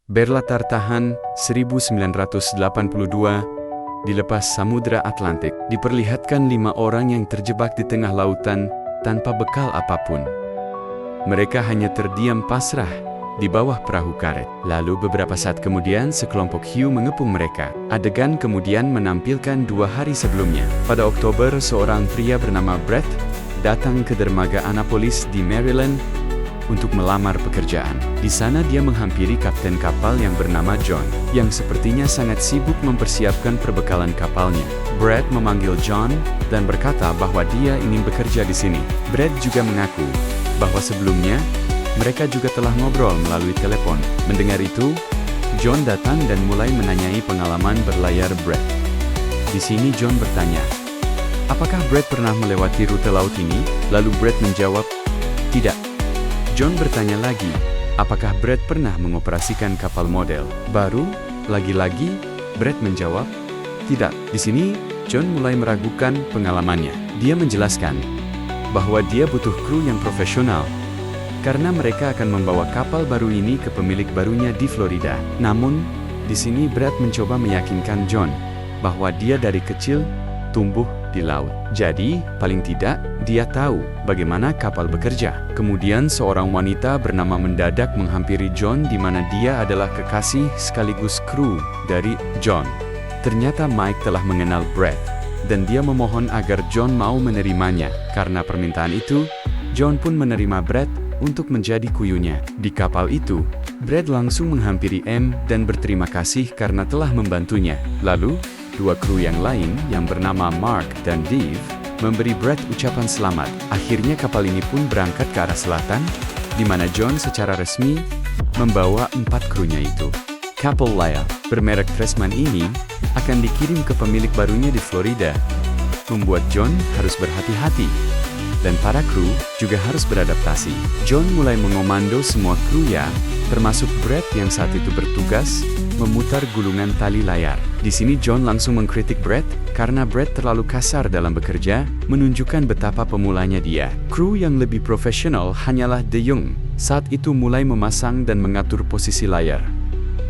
Berlatar tahan 1982, dilepas Samudra Atlantik, diperlihatkan 5 orang yang terjebak di tengah lautan tanpa bekal apapun. Mereka hanya terdiam pasrah di bawah perahu karet. Lalu beberapa saat kemudian sekelompok hiu mengepung mereka. Adegan kemudian menampilkan 2 hari sebelumnya. Pada Oktober, seorang pria bernama Brett datang ke dermaga Annapolis di Maryland untuk melamar pekerjaan. Di sana dia menghampiri kapten kapal yang bernama John, yang sepertinya sangat sibuk mempersiapkan perbekalan kapalnya. Brett memanggil John dan berkata bahwa dia ingin bekerja di sini. Brett juga mengaku bahwa sebelumnya mereka juga telah ngobrol melalui telepon. Mendengar itu, John datang dan mulai menanyai pengalaman berlayar Brett. Di sini John bertanya, apakah Brett pernah melewati rute laut ini? Lalu Brett menjawab, tidak. John bertanya lagi, apakah Brett pernah mengoperasikan kapal model baru? Lagi-lagi, Brett menjawab, tidak. Di sini, John mulai meragukan pengalamannya. Dia menjelaskan bahwa dia butuh kru yang profesional, karena mereka akan membawa kapal baru ini ke pemilik barunya di Florida. Namun, di sini Brett mencoba meyakinkan John bahwa dia dari kecil tumbuh di laut. Jadi, paling tidak, dia tahu bagaimana kapal bekerja. Kemudian seorang wanita bernama mendadak menghampiri John di mana dia adalah kekasih sekaligus kru dari John. Ternyata Mike telah mengenal Brett, dan dia memohon agar John mau menerimanya. Karena permintaan itu, John pun menerima Brett untuk menjadi kuyunya. Di kapal itu, Brett langsung menghampiri M dan berterima kasih karena telah membantunya. Lalu, 2 kru yang lain yang bernama Mark dan Dave memberi Brett ucapan selamat. Akhirnya kapal ini pun berangkat ke arah selatan, di mana John secara resmi membawa 4 krunya itu. Kapal layar bermerek Pressman ini akan dikirim ke pemilik barunya di Florida, membuat John harus berhati-hati, dan para kru juga harus beradaptasi. John mulai mengomando semua kru ya, termasuk Brett yang saat itu bertugas memutar gulungan tali layar. Di sini John langsung mengkritik Brett karena Brett terlalu kasar dalam bekerja, menunjukkan betapa pemulanya dia. Kru yang lebih profesional hanyalah De Jong. Saat itu mulai memasang dan mengatur posisi layar.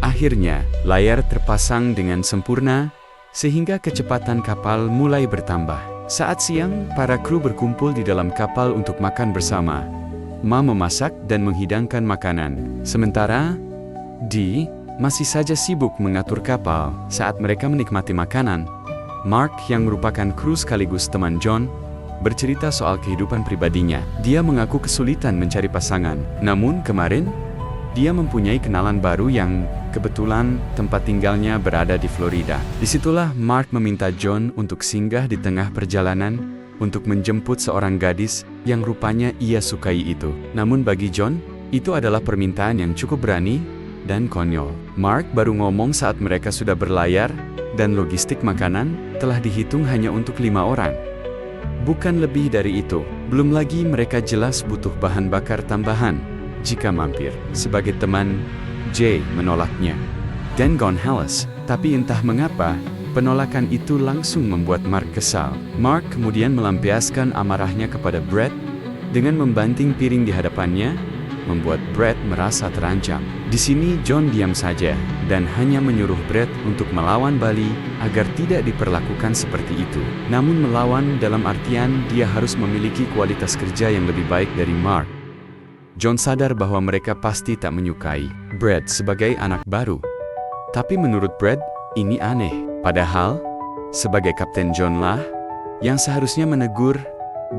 Akhirnya, layar terpasang dengan sempurna, sehingga kecepatan kapal mulai bertambah. Saat siang, para kru berkumpul di dalam kapal untuk makan bersama. Ma memasak dan menghidangkan makanan. Sementara, Dee masih saja sibuk mengatur kapal. Saat mereka menikmati makanan, Mark yang merupakan kru sekaligus teman John, bercerita soal kehidupan pribadinya. Dia mengaku kesulitan mencari pasangan. Namun kemarin, dia mempunyai kenalan baru yang kebetulan tempat tinggalnya berada di Florida. Disitulah Mark meminta John untuk singgah di tengah perjalanan untuk menjemput seorang gadis yang rupanya ia sukai itu. Namun bagi John, itu adalah permintaan yang cukup berani dan konyol. Mark baru ngomong saat mereka sudah berlayar, dan logistik makanan telah dihitung hanya untuk 5 orang. Bukan lebih dari itu. Belum lagi mereka jelas butuh bahan bakar tambahan jika mampir. Sebagai teman, Jay menolaknya dan Gonzales. Tapi entah mengapa, penolakan itu langsung membuat Mark kesal. Mark kemudian melampiaskan amarahnya kepada Brett dengan membanting piring di hadapannya, membuat Brett merasa terancam. Di sini John diam saja dan hanya menyuruh Brett untuk melawan Bali agar tidak diperlakukan seperti itu. Namun melawan dalam artian dia harus memiliki kualitas kerja yang lebih baik dari Mark. John sadar bahwa mereka pasti tak menyukai Brett sebagai anak baru. Tapi menurut Brett, ini aneh. Padahal, sebagai Kapten John lah yang seharusnya menegur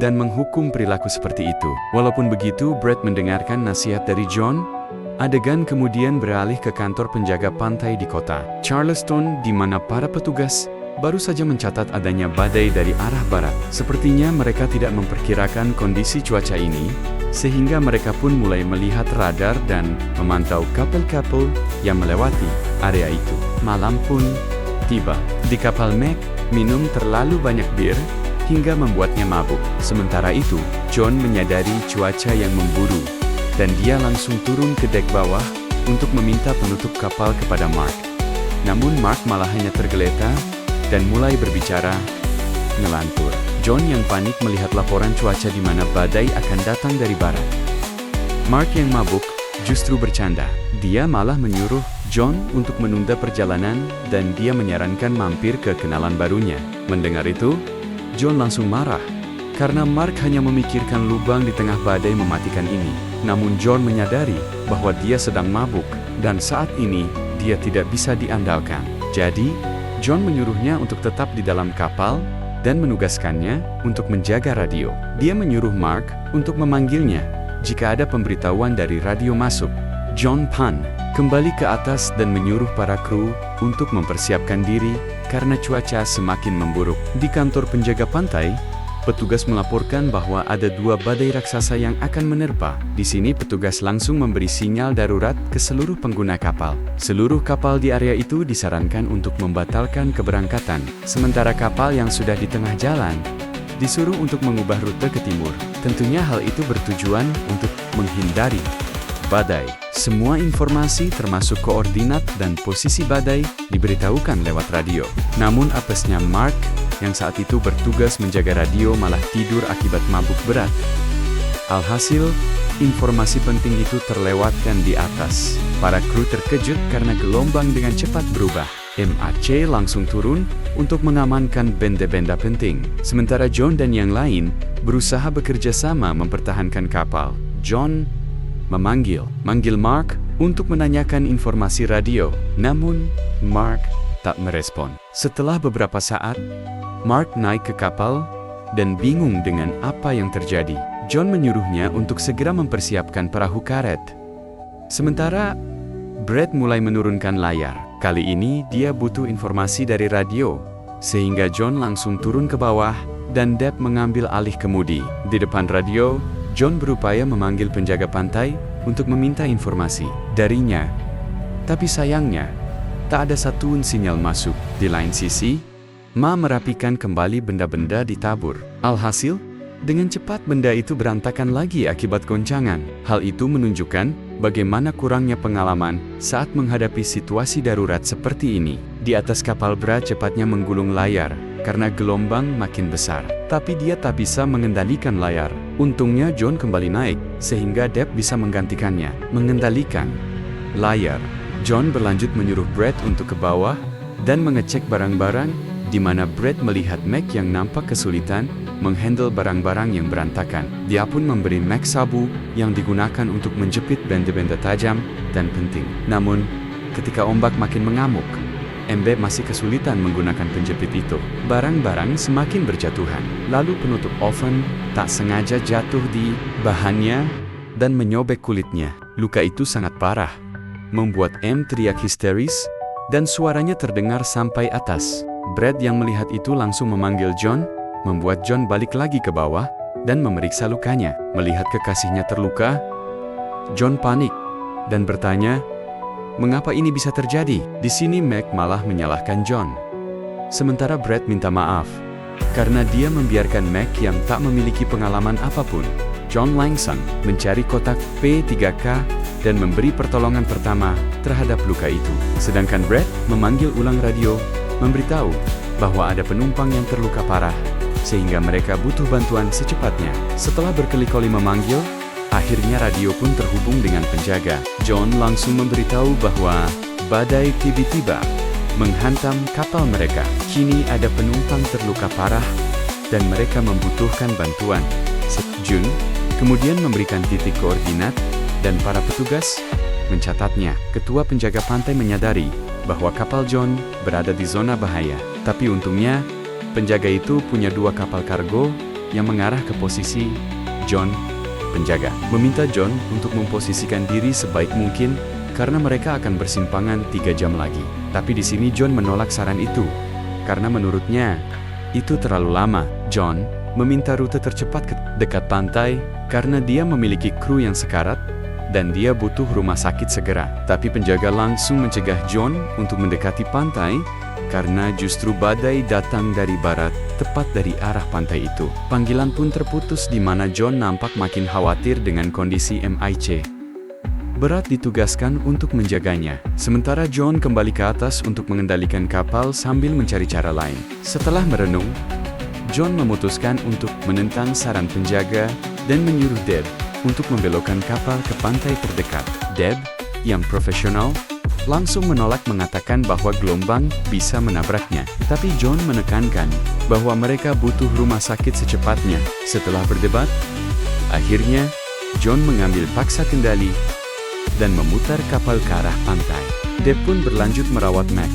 dan menghukum perilaku seperti itu. Walaupun begitu, Brett mendengarkan nasihat dari John. Adegan kemudian beralih ke kantor penjaga pantai di kota Charleston, di mana para petugas baru saja mencatat adanya badai dari arah barat. Sepertinya mereka tidak memperkirakan kondisi cuaca ini, sehingga mereka pun mulai melihat radar dan memantau kapal-kapal yang melewati area itu. Malam pun tiba. Di kapal Mac, minum terlalu banyak bir hingga membuatnya mabuk. Sementara itu, John menyadari cuaca yang memburu, dan dia langsung turun ke dek bawah untuk meminta penutup kapal kepada Mark. Namun Mark malah hanya tergeletak dan mulai berbicara ngelantur. John yang panik melihat laporan cuaca di mana badai akan datang dari barat. Mark yang mabuk justru bercanda. Dia malah menyuruh John untuk menunda perjalanan dan dia menyarankan mampir ke kenalan barunya. Mendengar itu, John langsung marah karena Mark hanya memikirkan lubang di tengah badai mematikan ini. Namun John menyadari bahwa dia sedang mabuk dan saat ini dia tidak bisa diandalkan. Jadi, John menyuruhnya untuk tetap di dalam kapal dan menugaskannya untuk menjaga radio. Dia menyuruh Mark untuk memanggilnya jika ada pemberitahuan dari radio masuk. John Pan kembali ke atas dan menyuruh para kru untuk mempersiapkan diri karena cuaca semakin memburuk. Di kantor penjaga pantai, petugas melaporkan bahwa ada 2 badai raksasa yang akan menerpa. Di sini petugas langsung memberi sinyal darurat ke seluruh pengguna kapal. Seluruh kapal di area itu disarankan untuk membatalkan keberangkatan, sementara kapal yang sudah di tengah jalan disuruh untuk mengubah rute ke timur. Tentunya hal itu bertujuan untuk menghindari badai. Semua informasi termasuk koordinat dan posisi badai diberitahukan lewat radio. Namun apesnya Mark yang saat itu bertugas menjaga radio malah tidur akibat mabuk berat. Alhasil, informasi penting itu terlewatkan di atas. Para kru terkejut karena gelombang dengan cepat berubah. MAC langsung turun untuk mengamankan benda-benda penting. Sementara John dan yang lain berusaha bekerja sama mempertahankan kapal. John manggil Mark untuk menanyakan informasi radio. Namun, Mark tak merespon. Setelah beberapa saat, Mark naik ke kapal dan bingung dengan apa yang terjadi. John menyuruhnya untuk segera mempersiapkan perahu karet. Sementara, Brett mulai menurunkan layar. Kali ini dia butuh informasi dari radio, sehingga John langsung turun ke bawah dan Deb mengambil alih kemudi. Di depan radio, John berupaya memanggil penjaga pantai untuk meminta informasi darinya. Tapi sayangnya, tak ada satupun sinyal masuk. Di lain sisi, Ma merapikan kembali benda-benda di tabur. Alhasil, dengan cepat benda itu berantakan lagi akibat goncangan. Hal itu menunjukkan bagaimana kurangnya pengalaman saat menghadapi situasi darurat seperti ini. Di atas kapal Bra cepatnya menggulung layar karena gelombang makin besar. Tapi dia tak bisa mengendalikan layar. Untungnya John kembali naik, sehingga Deb bisa menggantikannya. Mengendalikan layar, John berlanjut menyuruh Brett untuk ke bawah dan mengecek barang-barang, di mana Brett melihat Mac yang nampak kesulitan menghandle barang-barang yang berantakan. Dia pun memberi Mac sabu yang digunakan untuk menjepit benda-benda tajam dan penting. Namun, ketika ombak makin mengamuk, MB masih kesulitan menggunakan penjepit itu. Barang-barang semakin berjatuhan. Lalu penutup oven tak sengaja jatuh di bahannya dan menyobek kulitnya. Luka itu sangat parah, membuat M teriak histeris dan suaranya terdengar sampai atas. Brett yang melihat itu langsung memanggil John, membuat John balik lagi ke bawah dan memeriksa lukanya. Melihat kekasihnya terluka, John panik dan bertanya, mengapa ini bisa terjadi? Di sini Mac malah menyalahkan John. Sementara Brett minta maaf karena dia membiarkan Mac yang tak memiliki pengalaman apapun. John langsung mencari kotak P3K dan memberi pertolongan pertama terhadap luka itu. Sedangkan Brett memanggil ulang radio, memberitahu bahwa ada penumpang yang terluka parah, sehingga mereka butuh bantuan secepatnya. Setelah berkali-kali memanggil, akhirnya radio pun terhubung dengan penjaga. John langsung memberitahu bahwa badai tiba-tiba menghantam kapal mereka. Kini ada penumpang terluka parah dan mereka membutuhkan bantuan. Jun kemudian memberikan titik koordinat dan para petugas mencatatnya. Ketua penjaga pantai menyadari bahwa kapal John berada di zona bahaya. Tapi untungnya, penjaga itu punya 2 kapal kargo yang mengarah ke posisi John. Penjaga meminta John untuk memposisikan diri sebaik mungkin karena mereka akan bersimpangan 3 jam lagi. Tapi di sini John menolak saran itu karena menurutnya itu terlalu lama. John meminta rute tercepat ke dekat pantai karena dia memiliki kru yang sekarat dan dia butuh rumah sakit segera. Tapi penjaga langsung mencegah John untuk mendekati pantai karena justru badai datang dari barat, tepat dari arah pantai itu. Panggilan pun terputus di mana John nampak makin khawatir dengan kondisi MIC. Berat ditugaskan untuk menjaganya. Sementara John kembali ke atas untuk mengendalikan kapal sambil mencari cara lain. Setelah merenung, John memutuskan untuk menentang saran penjaga dan menyuruh Deb untuk membelokkan kapal ke pantai terdekat. Deb, yang profesional, langsung menolak mengatakan bahwa gelombang bisa menabraknya. Tapi John menekankan bahwa mereka butuh rumah sakit secepatnya. Setelah berdebat, akhirnya John mengambil paksa kendali dan memutar kapal ke arah pantai. Deb pun berlanjut merawat Mac.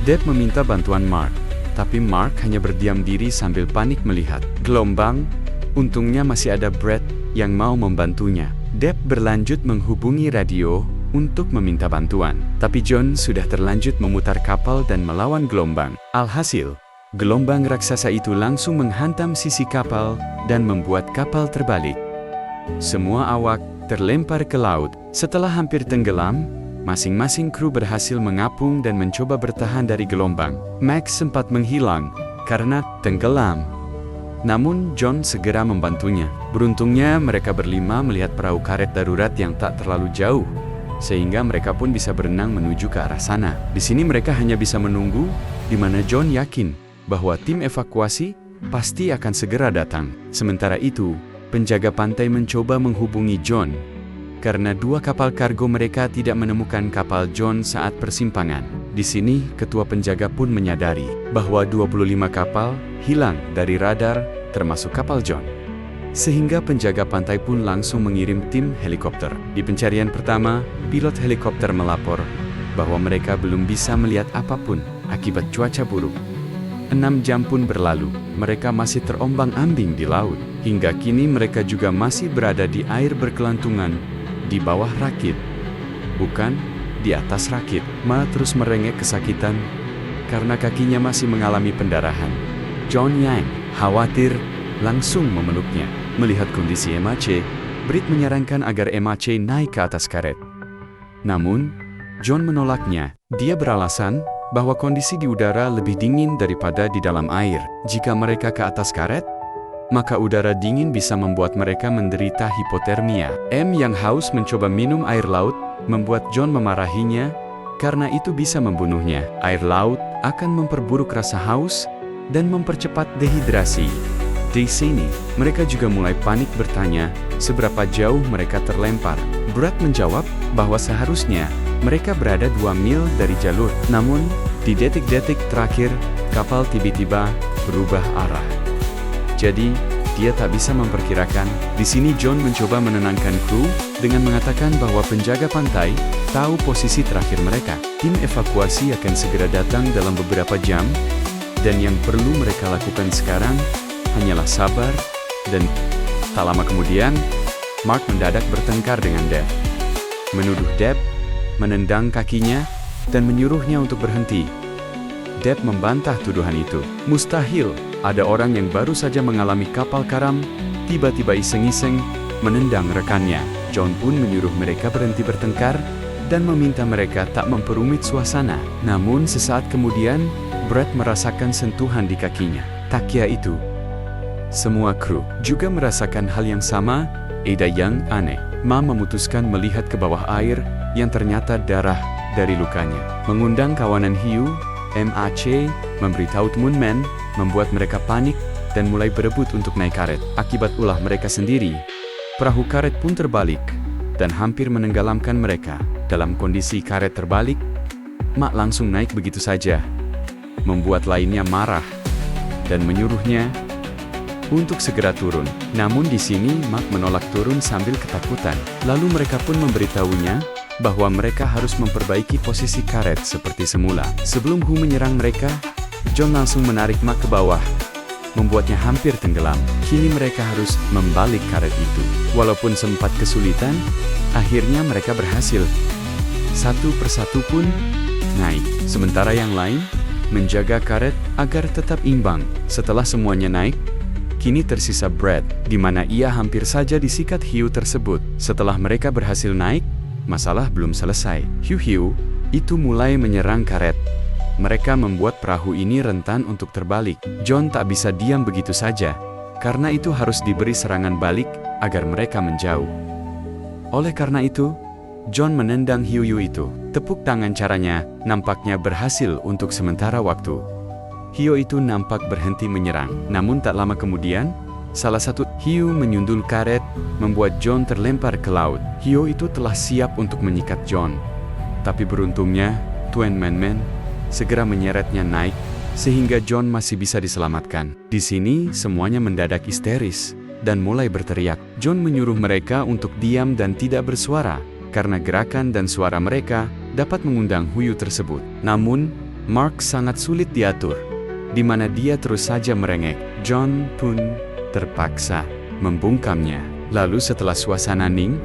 Deb meminta bantuan Mark, tapi Mark hanya berdiam diri sambil panik melihat gelombang. Untungnya masih ada Brett yang mau membantunya. Deb berlanjut menghubungi radio untuk meminta bantuan, tapi John sudah terlanjut memutar kapal dan melawan gelombang. Alhasil, gelombang raksasa itu langsung menghantam sisi kapal dan membuat kapal terbalik. Semua awak terlempar ke laut. Setelah hampir tenggelam, masing-masing kru berhasil mengapung dan mencoba bertahan dari gelombang. Max sempat menghilang karena tenggelam. Namun John segera membantunya. Beruntungnya mereka berlima melihat perahu karet darurat yang tak terlalu jauh, sehingga mereka pun bisa berenang menuju ke arah sana. Di sini mereka hanya bisa menunggu, di mana John yakin bahwa tim evakuasi pasti akan segera datang. Sementara itu, penjaga pantai mencoba menghubungi John, karena dua kapal kargo mereka tidak menemukan kapal John saat persimpangan. Di sini, ketua penjaga pun menyadari bahwa 25 kapal hilang dari radar, termasuk kapal John. Sehingga penjaga pantai pun langsung mengirim tim helikopter. Di pencarian pertama, pilot helikopter melapor bahwa mereka belum bisa melihat apapun akibat cuaca buruk. 6 jam pun berlalu, mereka masih terombang-ambing di laut. Hingga kini mereka juga masih berada di air berkelantungan, di bawah rakit. Bukan, di atas rakit. Ma terus merengek kesakitan, karena kakinya masih mengalami pendarahan. John yang khawatir, langsung memeluknya. Melihat kondisi MAC, Britt menyarankan agar MAC naik ke atas karet. Namun, John menolaknya. Dia beralasan bahwa kondisi di udara lebih dingin daripada di dalam air. Jika mereka ke atas karet, maka udara dingin bisa membuat mereka menderita hipotermia. M yang haus mencoba minum air laut, membuat John memarahinya, karena itu bisa membunuhnya. Air laut akan memperburuk rasa haus dan mempercepat dehidrasi. Di sini, mereka juga mulai panik bertanya seberapa jauh mereka terlempar. Brett menjawab bahwa seharusnya mereka berada 2 mil dari jalur. Namun, di detik-detik terakhir, kapal tiba-tiba berubah arah. Jadi, dia tak bisa memperkirakan. Di sini John mencoba menenangkan kru dengan mengatakan bahwa penjaga pantai tahu posisi terakhir mereka. Tim evakuasi akan segera datang dalam beberapa jam, dan yang perlu mereka lakukan sekarang hanyalah sabar. Dan tak lama kemudian, Mark mendadak bertengkar dengan Deb. Menuduh Deb menendang kakinya dan menyuruhnya untuk berhenti. Deb membantah tuduhan itu. Mustahil ada orang yang baru saja mengalami kapal karam tiba-tiba iseng-iseng menendang rekannya. John pun menyuruh mereka berhenti bertengkar dan meminta mereka tak memperumit suasana. Namun sesaat kemudian, Brett merasakan sentuhan di kakinya. Tak kira itu, semua kru juga merasakan hal yang sama. Ada yang aneh. Ma memutuskan melihat ke bawah air yang ternyata darah dari lukanya. Mengundang kawanan hiu, MAC, memberitahu teman-teman, membuat mereka panik dan mulai berebut untuk naik karet. Akibat ulah mereka sendiri, perahu karet pun terbalik dan hampir menenggelamkan mereka. Dalam kondisi karet terbalik, Ma langsung naik begitu saja, membuat lainnya marah dan menyuruhnya untuk segera turun. Namun di sini Mark menolak turun sambil ketakutan. Lalu mereka pun memberitahunya bahwa mereka harus memperbaiki posisi karet seperti semula. Sebelum Hu menyerang mereka, John langsung menarik Mark ke bawah, membuatnya hampir tenggelam. Kini mereka harus membalik karet itu. Walaupun sempat kesulitan, akhirnya mereka berhasil. Satu persatu pun naik. Sementara yang lain menjaga karet agar tetap imbang. Setelah semuanya naik, kini tersisa Brett, di mana ia hampir saja disikat hiu tersebut. Setelah mereka berhasil naik, masalah belum selesai. Hiu-hiu itu mulai menyerang karet. Mereka membuat perahu ini rentan untuk terbalik. John tak bisa diam begitu saja, karena itu harus diberi serangan balik agar mereka menjauh. Oleh karena itu, John menendang hiu-hiu itu. Tepuk tangan caranya nampaknya berhasil untuk sementara waktu. Hiu itu nampak berhenti menyerang. Namun tak lama kemudian, salah satu hiu menyundul karet, membuat John terlempar ke laut. Hiu itu telah siap untuk menyikat John. Tapi beruntungnya, Tuan Man segera menyeretnya naik, sehingga John masih bisa diselamatkan. Di sini, semuanya mendadak histeris dan mulai berteriak. John menyuruh mereka untuk diam dan tidak bersuara, karena gerakan dan suara mereka dapat mengundang hiu tersebut. Namun, Mark sangat sulit diatur, di mana dia terus saja merengek. John pun terpaksa membungkamnya. Lalu setelah suasana hening,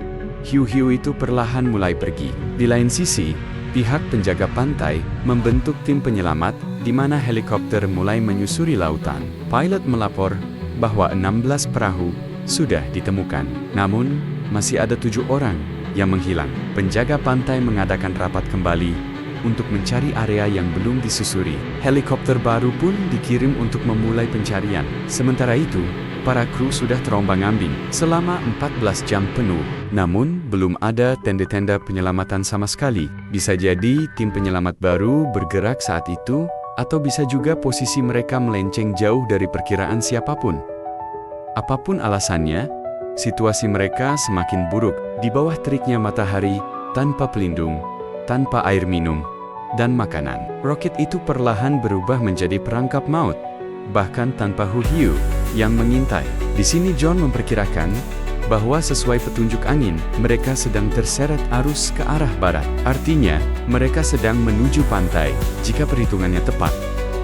hiu-hiu itu perlahan mulai pergi. Di lain sisi, pihak penjaga pantai membentuk tim penyelamat, di mana helikopter mulai menyusuri lautan. Pilot melapor bahwa 16 perahu sudah ditemukan. Namun, masih ada 7 orang yang menghilang. Penjaga pantai mengadakan rapat kembali untuk mencari area yang belum disusuri. Helikopter baru pun dikirim untuk memulai pencarian. Sementara itu, para kru sudah terombang-ambing selama 14 jam penuh. Namun, belum ada tenda-tenda penyelamatan sama sekali. Bisa jadi tim penyelamat baru bergerak saat itu, atau bisa juga posisi mereka melenceng jauh dari perkiraan siapapun. Apapun alasannya, situasi mereka semakin buruk. Di bawah teriknya matahari, tanpa pelindung, tanpa air minum, dan makanan. Roket itu perlahan berubah menjadi perangkap maut, bahkan tanpa hiu yang mengintai. Di sini John memperkirakan bahwa sesuai petunjuk angin, mereka sedang terseret arus ke arah barat. Artinya, mereka sedang menuju pantai. Jika perhitungannya tepat,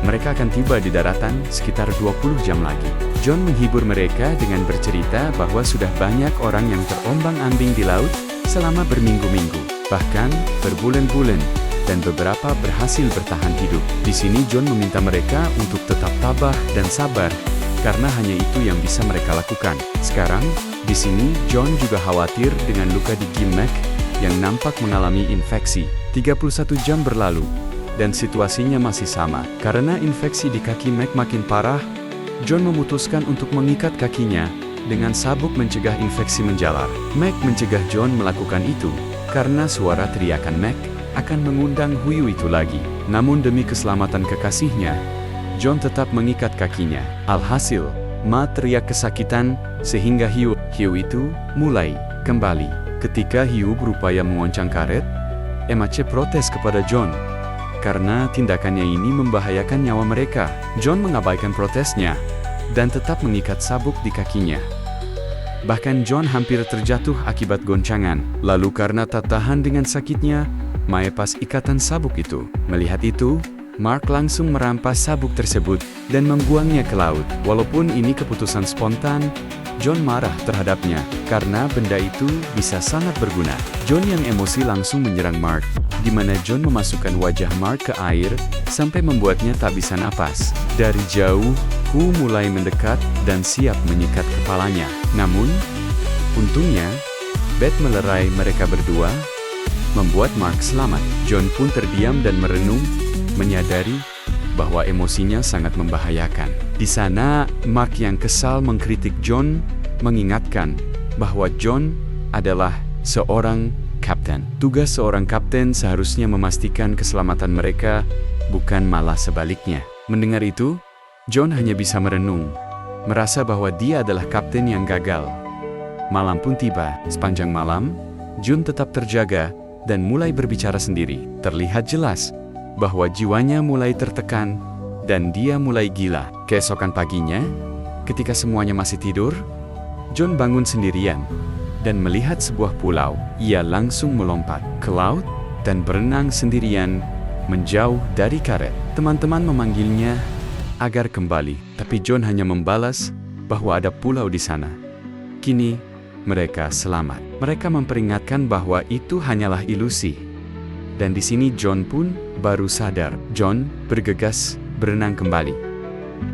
mereka akan tiba di daratan sekitar 20 jam lagi. John menghibur mereka dengan bercerita bahwa sudah banyak orang yang terombang-ambing di laut selama berminggu-minggu, bahkan berbulan-bulan, dan beberapa berhasil bertahan hidup. Di sini John meminta mereka untuk tetap tabah dan sabar, karena hanya itu yang bisa mereka lakukan. Sekarang, di sini John juga khawatir dengan luka di gigi Mac yang nampak mengalami infeksi. 31 jam berlalu, dan situasinya masih sama. Karena infeksi di kaki Mac makin parah, John memutuskan untuk mengikat kakinya dengan sabuk mencegah infeksi menjalar. Mac mencegah John melakukan itu, karena suara teriakan Mac akan mengundang hiu itu lagi. Namun demi keselamatan kekasihnya, John tetap mengikat kakinya. Alhasil, Ma teriak kesakitan, sehingga hiu itu mulai kembali. Ketika hiu berupaya mengoncang karet, MAC protes kepada John, karena tindakannya ini membahayakan nyawa mereka. John mengabaikan protesnya, dan tetap mengikat sabuk di kakinya. Bahkan John hampir terjatuh akibat goncangan. Lalu karena tak tahan dengan sakitnya, Ma lepas ikatan sabuk itu. Melihat itu, Mark langsung merampas sabuk tersebut dan membuangnya ke laut. Walaupun ini keputusan spontan, John marah terhadapnya karena benda itu bisa sangat berguna. John yang emosi langsung menyerang Mark, di mana John memasukkan wajah Mark ke air sampai membuatnya tak bisa napas. Dari jauh, Hu mulai mendekat dan siap menyikat kepalanya. Namun, untungnya, Beth melerai mereka berdua, membuat Mark selamat. John pun terdiam dan merenung, menyadari bahwa emosinya sangat membahayakan. Di sana, Mark yang kesal mengkritik John, mengingatkan bahwa John adalah seorang kapten. Tugas seorang kapten seharusnya memastikan keselamatan mereka, bukan malah sebaliknya. Mendengar itu, John hanya bisa merenung, merasa bahwa dia adalah kapten yang gagal. Malam pun tiba. Sepanjang malam, John tetap terjaga dan mulai berbicara sendiri. Terlihat jelas bahwa jiwanya mulai tertekan dan dia mulai gila. Keesokan paginya, ketika semuanya masih tidur, John bangun sendirian dan melihat sebuah pulau. Ia langsung melompat ke laut dan berenang sendirian menjauh dari karet. Teman-teman memanggilnya agar kembali, tapi John hanya membalas bahwa ada pulau di sana. Kini, mereka selamat. Mereka memperingatkan bahwa itu hanyalah ilusi. Dan di sini John pun baru sadar. John bergegas berenang kembali.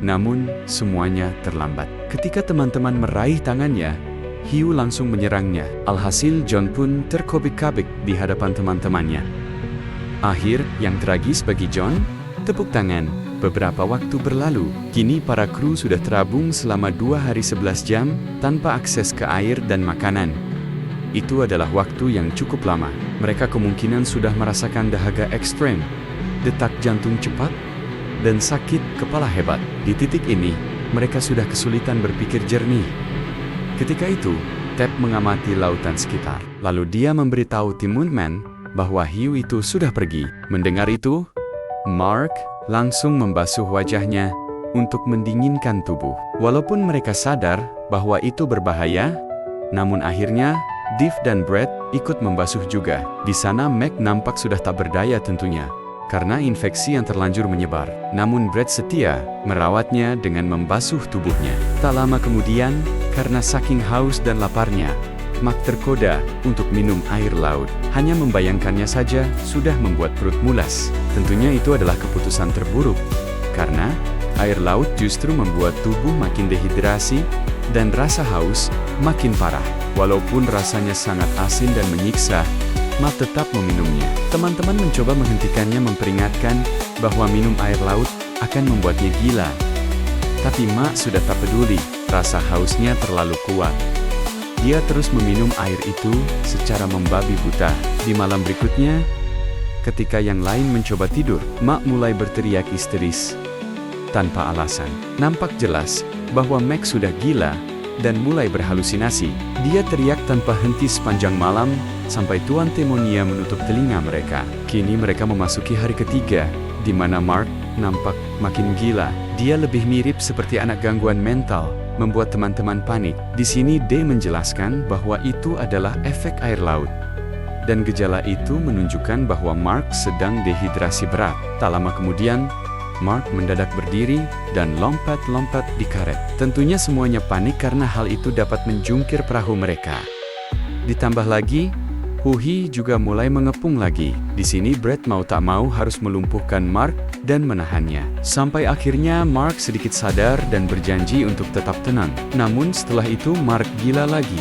Namun, semuanya terlambat. Ketika teman-teman meraih tangannya, hiu langsung menyerangnya. Alhasil, John pun terkobik-kabik di hadapan teman-temannya. Akhir yang tragis bagi John, tepuk tangan. Beberapa waktu berlalu, kini para kru sudah terabung selama 2 hari 11 jam tanpa akses ke air dan makanan. Itu adalah waktu yang cukup lama. Mereka kemungkinan sudah merasakan dahaga ekstrem, detak jantung cepat, dan sakit kepala hebat. Di titik ini, mereka sudah kesulitan berpikir jernih. Ketika itu, Ted mengamati lautan sekitar. Lalu dia memberitahu Tim Moonman bahwa hiu itu sudah pergi. Mendengar itu, Mark langsung membasuh wajahnya untuk mendinginkan tubuh. Walaupun mereka sadar bahwa itu berbahaya, namun akhirnya Div dan Brett ikut membasuh juga. Di sana Meg nampak sudah tak berdaya tentunya, karena infeksi yang terlanjur menyebar. Namun Brett setia merawatnya dengan membasuh tubuhnya. Tak lama kemudian, karena saking haus dan laparnya, Mark tergoda untuk minum air laut. Hanya membayangkannya saja sudah membuat perut mulas. Tentunya itu adalah keputusan terburuk, karena air laut justru membuat tubuh makin dehidrasi dan rasa haus makin parah. Walaupun rasanya sangat asin dan menyiksa, Mark tetap meminumnya. Teman-teman mencoba menghentikannya, memperingatkan bahwa minum air laut akan membuatnya gila. Tapi Mark sudah tak peduli, rasa hausnya terlalu kuat. Dia terus meminum air itu secara membabi buta. Di malam berikutnya, ketika yang lain mencoba tidur, Mark mulai berteriak histeris tanpa alasan. Nampak jelas bahwa Meg sudah gila dan mulai berhalusinasi. Dia teriak tanpa henti sepanjang malam, sampai Tuan Temonia menutup telinga mereka. Kini mereka memasuki hari ketiga, di mana Mark nampak makin gila. Dia lebih mirip seperti anak gangguan mental, membuat teman-teman panik. Di sini D menjelaskan bahwa itu adalah efek air laut. Dan gejala itu menunjukkan bahwa Mark sedang dehidrasi berat. Tak lama kemudian, Mark mendadak berdiri dan lompat-lompat di karet. Tentunya semuanya panik karena hal itu dapat menjungkir perahu mereka. Ditambah lagi, Huhi juga mulai mengepung lagi. Di sini Brett mau tak mau harus melumpuhkan Mark dan menahannya. Sampai akhirnya Mark sedikit sadar dan berjanji untuk tetap tenang. Namun setelah itu Mark gila lagi,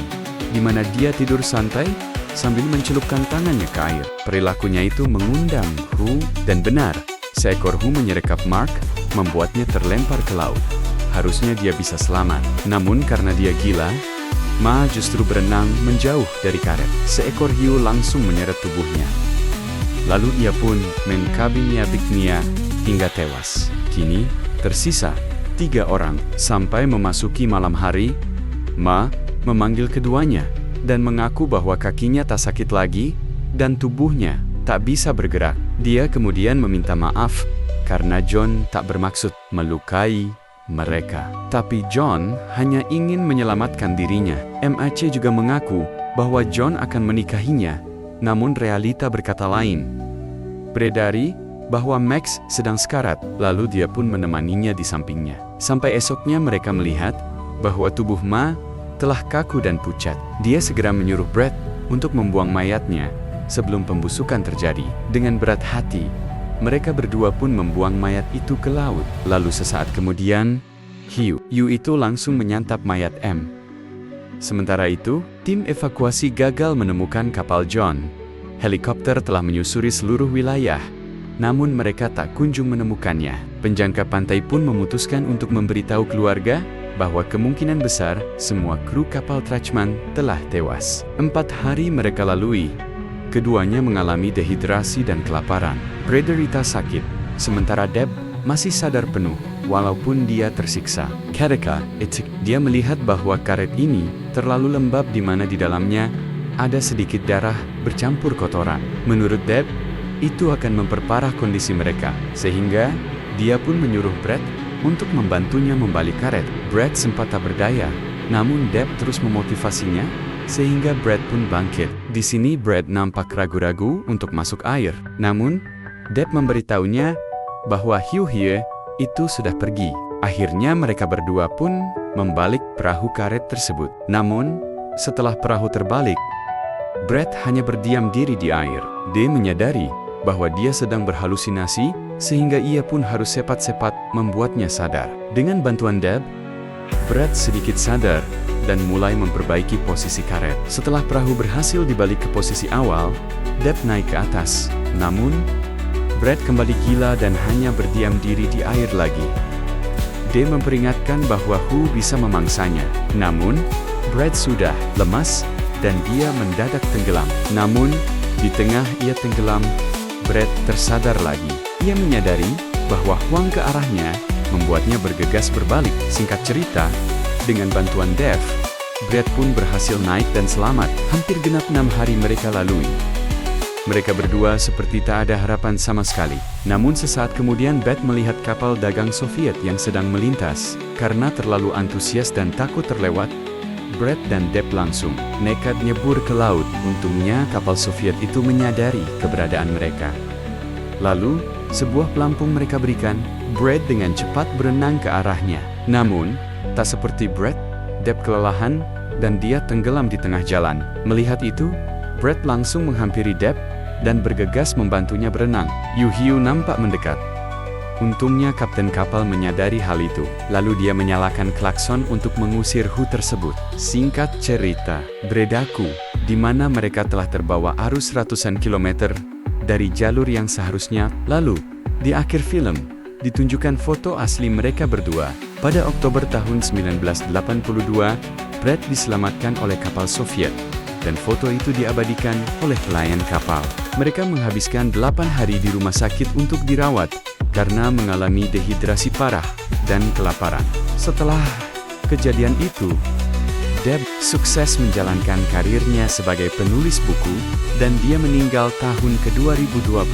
di mana dia tidur santai sambil mencelupkan tangannya ke air. Perilakunya itu mengundang Hu, dan benar, seekor Hu menyerekap Mark, membuatnya terlempar ke laut. Harusnya dia bisa selamat. Namun karena dia gila, Ma justru berenang menjauh dari karet. Seekor hiu langsung menyeret tubuhnya. Lalu ia pun mengkabinnya hingga tewas. Kini, tersisa 3 orang. Sampai memasuki malam hari, Ma memanggil keduanya dan mengaku bahwa kakinya tak sakit lagi dan tubuhnya tak bisa bergerak. Dia kemudian meminta maaf karena John tak bermaksud melukai mereka. Tapi John hanya ingin menyelamatkan dirinya. MAC juga mengaku bahwa John akan menikahinya, namun realita berkata lain. Beredari bahwa Max sedang sekarat, lalu dia pun menemaninya di sampingnya. Sampai esoknya mereka melihat bahwa tubuh Ma telah kaku dan pucat. Dia segera menyuruh Brett untuk membuang mayatnya sebelum pembusukan terjadi. Dengan berat hati, mereka berdua pun membuang mayat itu ke laut. Lalu sesaat kemudian, hiu itu langsung menyantap mayat M. Sementara itu, tim evakuasi gagal menemukan kapal John. Helikopter telah menyusuri seluruh wilayah, namun mereka tak kunjung menemukannya. Penjaga pantai pun memutuskan untuk memberitahu keluarga bahwa kemungkinan besar semua kru kapal Trachman telah tewas. 4 hari mereka lalui. Keduanya mengalami dehidrasi dan kelaparan. Brederita sakit, sementara Deb masih sadar penuh, walaupun dia tersiksa. Ketika dia melihat bahwa karet ini terlalu lembab di mana di dalamnya ada sedikit darah bercampur kotoran. Menurut Deb, itu akan memperparah kondisi mereka, sehingga dia pun menyuruh Brett untuk membantunya membalik karet. Brett sempat tak berdaya, namun Deb terus memotivasinya, sehingga Brett pun bangkit. Di sini Brett nampak ragu-ragu untuk masuk air. Namun, Deb memberitahunya bahwa Hiu itu sudah pergi. Akhirnya mereka berdua pun membalik perahu karet tersebut. Namun, setelah perahu terbalik, Brett hanya berdiam diri di air. D menyadari bahwa dia sedang berhalusinasi, sehingga ia pun harus cepat-cepat membuatnya sadar. Dengan bantuan Deb, Brett sedikit sadar dan mulai memperbaiki posisi karet. Setelah perahu berhasil dibalik ke posisi awal, Deb naik ke atas. Namun, Brett kembali gila dan hanya berdiam diri di air lagi. D memperingatkan bahwa Hu bisa memangsanya. Namun, Brett sudah lemas dan dia mendadak tenggelam. Namun, di tengah ia tenggelam, Brett tersadar lagi. Ia menyadari bahwa Huang ke arahnya membuatnya bergegas berbalik. Singkat cerita, dengan bantuan Dev, Brett pun berhasil naik dan selamat. Hampir genap 6 hari mereka lalui. Mereka berdua seperti tak ada harapan sama sekali. Namun sesaat kemudian Beth melihat kapal dagang Soviet yang sedang melintas. Karena terlalu antusias dan takut terlewat, Brett dan Deb langsung nekat nyebur ke laut. Untungnya kapal Soviet itu menyadari keberadaan mereka. Lalu, sebuah pelampung mereka berikan, Brett dengan cepat berenang ke arahnya. Namun, tak seperti Brett, Deb kelelahan, dan dia tenggelam di tengah jalan. Melihat itu, Brett langsung menghampiri Deb, dan bergegas membantunya berenang. Yu Hiu nampak mendekat. Untungnya kapten kapal menyadari hal itu. Lalu dia menyalakan klakson untuk mengusir Hu tersebut. Singkat cerita, beredaku, di mana mereka telah terbawa arus ratusan kilometer dari jalur yang seharusnya. Lalu, di akhir film, ditunjukkan foto asli mereka berdua. Pada Oktober tahun 1982, Brett diselamatkan oleh kapal Soviet, dan foto itu diabadikan oleh pelayan kapal. Mereka menghabiskan 8 hari di rumah sakit untuk dirawat, karena mengalami dehidrasi parah dan kelaparan. Setelah kejadian itu, Deb sukses menjalankan karirnya sebagai penulis buku, dan dia meninggal tahun ke-2012.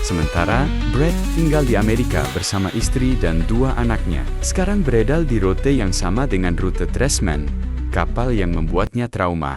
Sementara, Brett tinggal di Amerika bersama istri dan 2 anaknya. Sekarang beredar di rute yang sama dengan rute Tresman, kapal yang membuatnya trauma.